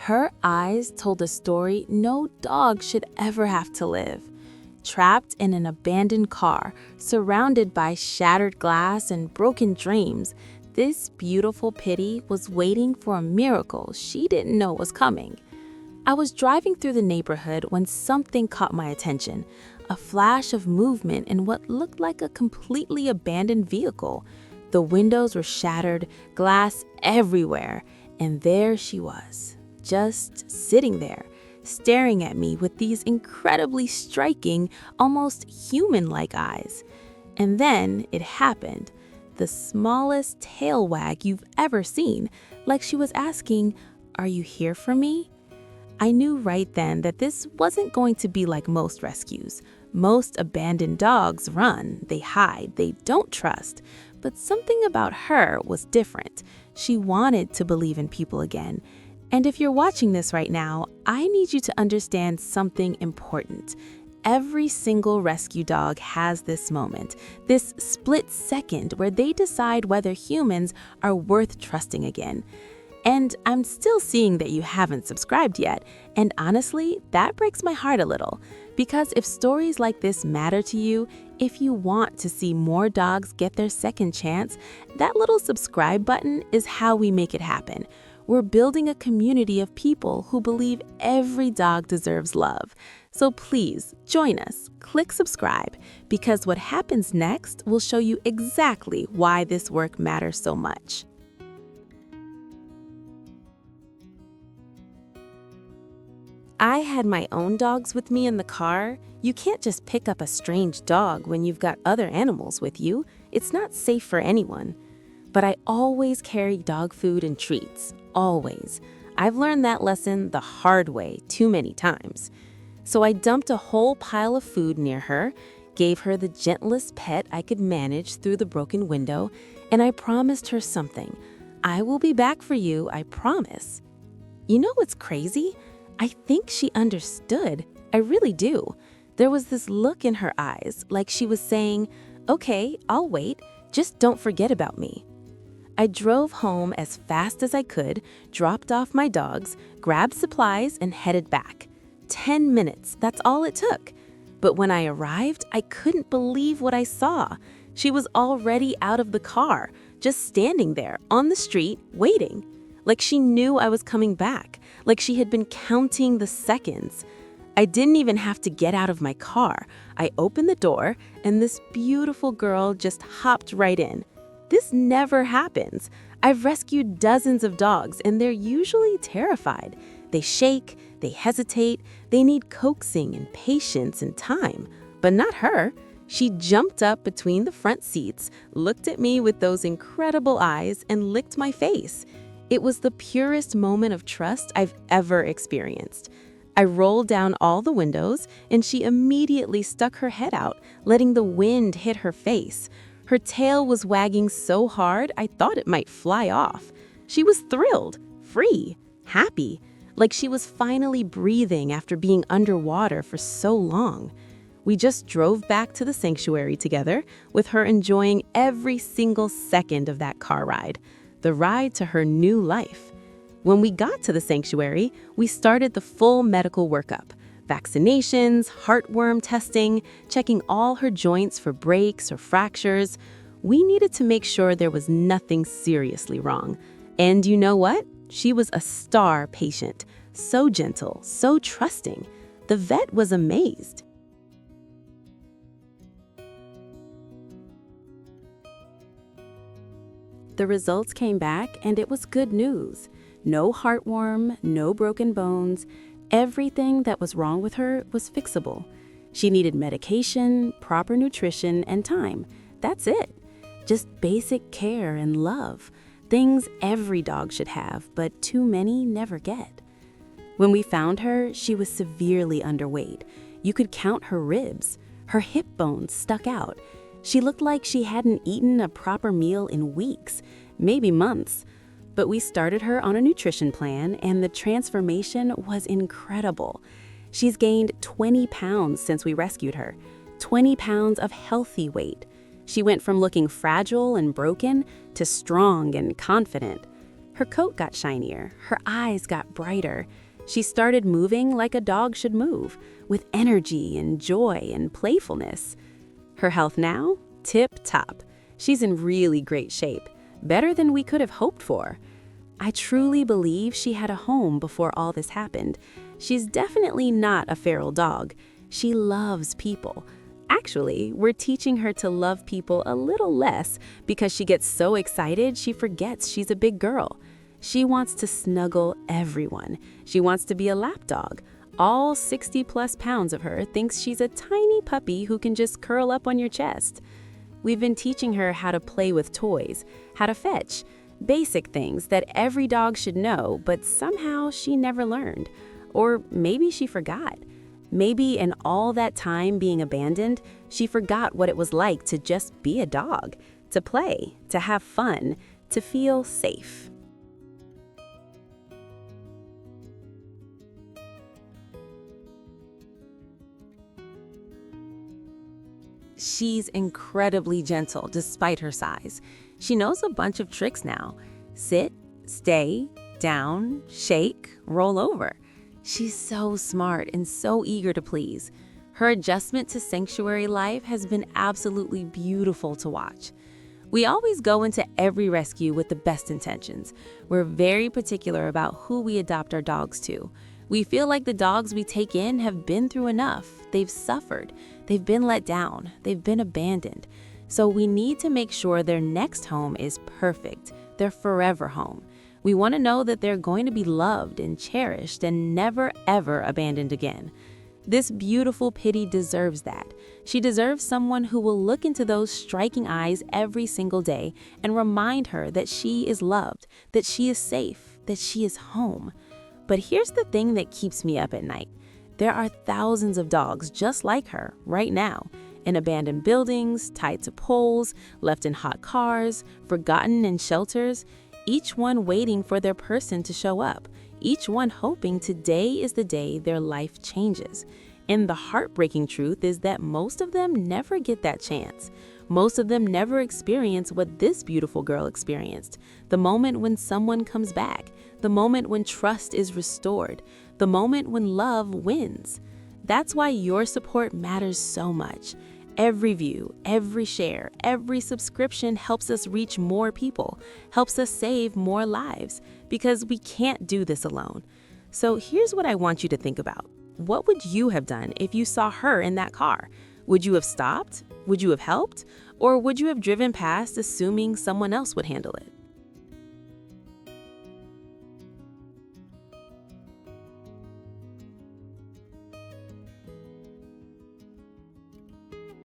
Her eyes told a story no dog should ever have to live. Trapped in an abandoned car, surrounded by shattered glass and broken dreams, this beautiful Pittie was waiting for a miracle she didn't know was coming. I was driving through the neighborhood when something caught my attention, a flash of movement in what looked like a completely abandoned vehicle. The windows were shattered, glass everywhere, and there she was, just sitting there, staring at me with these incredibly striking, almost human-like eyes. And then it happened. The smallest tail wag you've ever seen, like she was asking, "Are you here for me?" I knew right then that this wasn't going to be like most rescues. Most abandoned dogs run, they hide, they don't trust. But something about her was different. She wanted to believe in people again. And if you're watching this right now, I need you to understand something important. Every single rescue dog has this moment, this split second where they decide whether humans are worth trusting again. And I'm still seeing that you haven't subscribed yet, and honestly, that breaks my heart a little. Because if stories like this matter to you, if you want to see more dogs get their second chance, that little subscribe button is how we make it happen. We're building a community of people who believe every dog deserves love. So please join us, click subscribe, because what happens next will show you exactly why this work matters so much. I had my own dogs with me in the car. You can't just pick up a strange dog when you've got other animals with you. It's not safe for anyone. But I always carry dog food and treats, always. I've learned that lesson the hard way too many times. So I dumped a whole pile of food near her, gave her the gentlest pet I could manage through the broken window, and I promised her something. I will be back for you, I promise. You know what's crazy? I think she understood. I really do. There was this look in her eyes, like she was saying, "Okay, I'll wait. Just don't forget about me." I drove home as fast as I could, dropped off my dogs, grabbed supplies, and headed back. 10 minutes, that's all it took. But when I arrived, I couldn't believe what I saw. She was already out of the car, just standing there on the street, waiting. Like she knew I was coming back, like she had been counting the seconds. I didn't even have to get out of my car. I opened the door, and this beautiful girl just hopped right in. This never happens. I've rescued dozens of dogs, and they're usually terrified. They shake, they hesitate, they need coaxing and patience and time. But not her. She jumped up between the front seats, looked at me with those incredible eyes, and licked my face. It was the purest moment of trust I've ever experienced. I rolled down all the windows, and she immediately stuck her head out, letting the wind hit her face. Her tail was wagging so hard I thought it might fly off. She was thrilled, free, happy, like she was finally breathing after being underwater for so long. We just drove back to the sanctuary together, with her enjoying every single second of that car ride. The ride to her new life. When we got to the sanctuary, we started the full medical workup. Vaccinations, heartworm testing, checking all her joints for breaks or fractures. We needed to make sure there was nothing seriously wrong. And you know what? She was a star patient. So gentle, so trusting. The vet was amazed. The results came back, and it was good news. No heartworm, no broken bones. Everything that was wrong with her was fixable. She needed medication, proper nutrition, and time. That's it. Just basic care and love. Things every dog should have, but too many never get. When we found her, she was severely underweight. You could count her ribs. Her hip bones stuck out. She looked like she hadn't eaten a proper meal in weeks, maybe months. But we started her on a nutrition plan, and the transformation was incredible. She's gained 20 pounds since we rescued her, 20 pounds of healthy weight. She went from looking fragile and broken to strong and confident. Her coat got shinier, her eyes got brighter. She started moving like a dog should move, with energy and joy and playfulness. Her health now? Tip-top. She's in really great shape, better than we could have hoped for. I truly believe she had a home before all this happened. She's definitely not a feral dog. She loves people. Actually, we're teaching her to love people a little less because she gets so excited she forgets she's a big girl. She wants to snuggle everyone. She wants to be a lap dog. All 60+ pounds of her thinks she's a tiny puppy who can just curl up on your chest. We've been teaching her how to play with toys, how to fetch, basic things that every dog should know, but somehow she never learned. Or maybe she forgot. Maybe in all that time being abandoned, she forgot what it was like to just be a dog, to play, to have fun, to feel safe. She's incredibly gentle despite her size. She knows a bunch of tricks now. Sit, stay, down, shake, roll over. She's so smart and so eager to please. Her adjustment to sanctuary life has been absolutely beautiful to watch. We always go into every rescue with the best intentions. We're very particular about who we adopt our dogs to. We feel like the dogs we take in have been through enough. They've suffered. They've been let down. They've been abandoned. So we need to make sure their next home is perfect, their forever home. We want to know that they're going to be loved and cherished and never, ever abandoned again. This beautiful Pittie deserves that. She deserves someone who will look into those striking eyes every single day and remind her that she is loved, that she is safe, that she is home. But here's the thing that keeps me up at night. There are thousands of dogs just like her right now, in abandoned buildings, tied to poles, left in hot cars, forgotten in shelters, each one waiting for their person to show up, each one hoping today is the day their life changes. And the heartbreaking truth is that most of them never get that chance. Most of them never experience what this beautiful girl experienced, the moment when someone comes back, the moment when trust is restored, the moment when love wins. That's why your support matters so much. Every view, every share, every subscription helps us reach more people, helps us save more lives, because we can't do this alone. So here's what I want you to think about. What would you have done if you saw her in that car? Would you have stopped? Would you have helped? Or would you have driven past assuming someone else would handle it?